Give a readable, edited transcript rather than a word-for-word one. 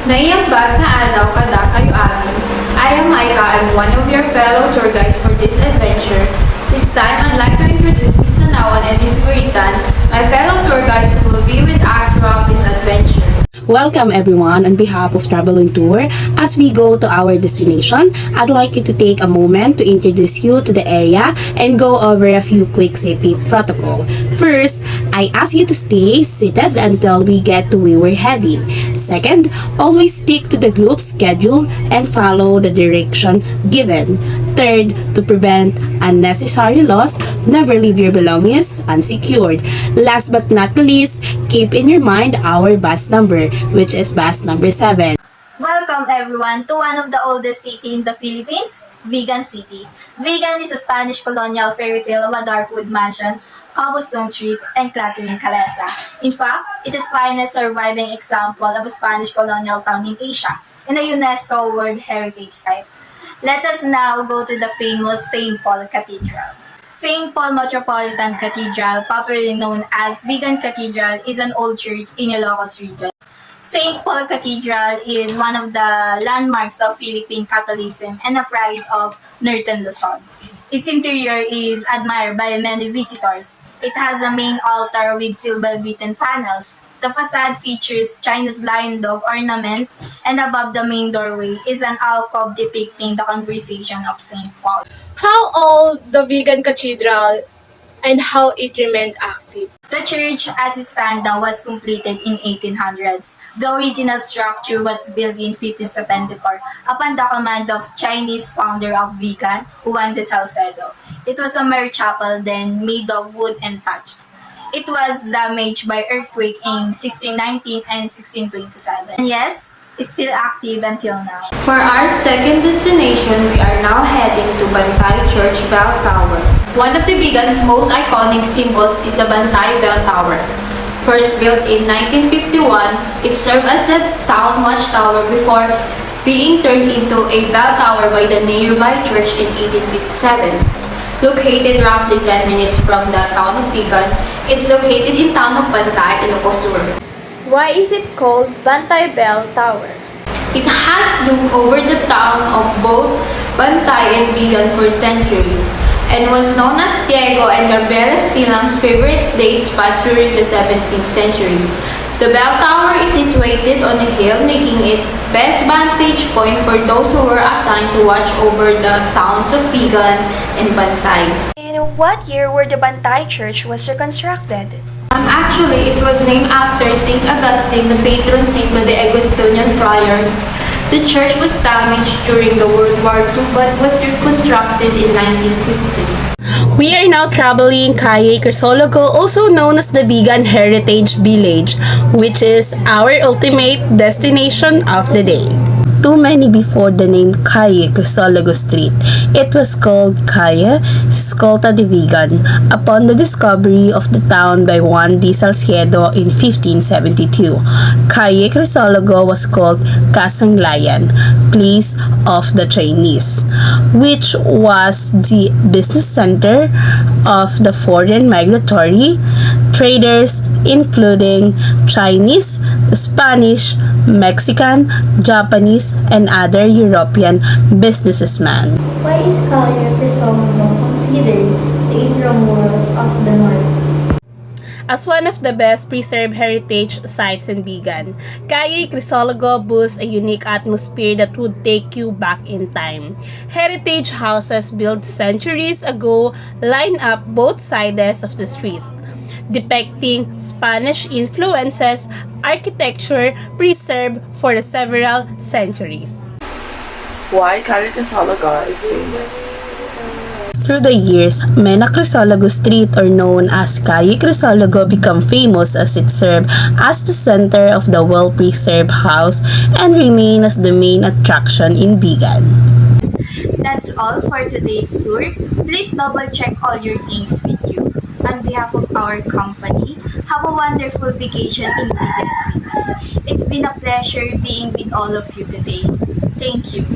Naiambag na araw kada kayo amin. I am Myka. I'm one of your fellow tour guides for this adventure. This time, I'd like to introduce Miss Tanauan and Miss Seguritan, my fellow tour guides who will be with us throughout this adventure. Welcome everyone on behalf of Travel and Tour. As we go to our destination, I'd like you to take a moment to introduce you to the area and go over a few quick safety protocol. First, I ask you to stay seated until we get to where we're heading. Second, always stick to the group schedule and follow the direction given. Third, to prevent unnecessary loss, never leave your belongings unsecured. Last but not the least, keep in your mind our bus number, which is bus number 7. Welcome everyone to one of the oldest city in the Philippines, Vigan City. Vigan is a Spanish colonial fairy tale of a dark wood mansion, cobblestone street, and clattering calesa. In fact, it is finest surviving example of a Spanish colonial town in Asia and a UNESCO World Heritage Site. Let us now go to the famous St. Paul Cathedral. St. Paul Metropolitan Cathedral, popularly known as Vigan Cathedral, is an old church in Ilocos region. St. Paul Cathedral is one of the landmarks of Philippine Catholicism and a pride of Northern Luzon. Its interior is admired by many visitors. It has a main altar with silver-beaten panels. The facade features Chinese lion dog ornament, and above the main doorway is an alcove depicting the conversation of St. Paul. How old the Vigan Cathedral and how it remained active? The church as it stands now was completed in 1800s. The original structure was built in 1574 upon the command of Chinese founder of Vigan, Juan de Salcedo. It was a mere chapel then made of wood and thatched. It was damaged by earthquake in 1619 and 1627. And yes, it's still active until now. For our second destination, we are now heading to Bantay Church Bell Tower. One of the Vigan's most iconic symbols is the Bantay Bell Tower. First built in 1951, it served as the town watchtower before being turned into a bell tower by the nearby church in 1857. Located roughly 10 minutes from the town of Vigan, it's located in town of Bantay, Ilocos Sur. Why is it called Bantay Bell Tower? It has loomed over the town of both Bantay and Vigan for centuries, and was known as Diego and Gabriela Silam's favorite date spot during the 17th century. The bell tower is situated on a hill, making it best vantage point for those who were assigned to watch over the towns of Vigan and Bantay. In what year were the Bantay Church was reconstructed? Actually, it was named after St. Augustine, the patron saint by the Augustinian friars. The church was damaged during the World War II but was reconstructed in 1950. We are now traveling Calle Crisologo, also known as the Vigan Heritage Village, which is our ultimate destination of the day. Too many before the name Calle Crisologo Street. It was called Calle Escolta de Vigan upon the discovery of the town by Juan de Salcedo in 1572. Calle Crisologo was called Kasanglayan, place of the Chinese, which was the business center of the foreign migratory traders including Chinese, Spanish, Mexican, Japanese, and other European businessmen. Why is Calle Crisologo considered the Intramuros of the North? As one of the best preserved heritage sites in Vigan, Calle Crisologo boasts a unique atmosphere that would take you back in time. Heritage houses built centuries ago line up both sides of the streets, depicting Spanish influences, architecture preserved for several centuries. Why Calle Crisologo is famous? Through the years, Mena Crisologo Street, or known as Calle Crisologo, became famous as it served as the center of the well-preserved house and remained as the main attraction in Vigan. That's all for today's tour. Please double check all your things with you. On behalf of our company, have a wonderful vacation in Vigan City. It's been a pleasure being with all of you today. Thank you.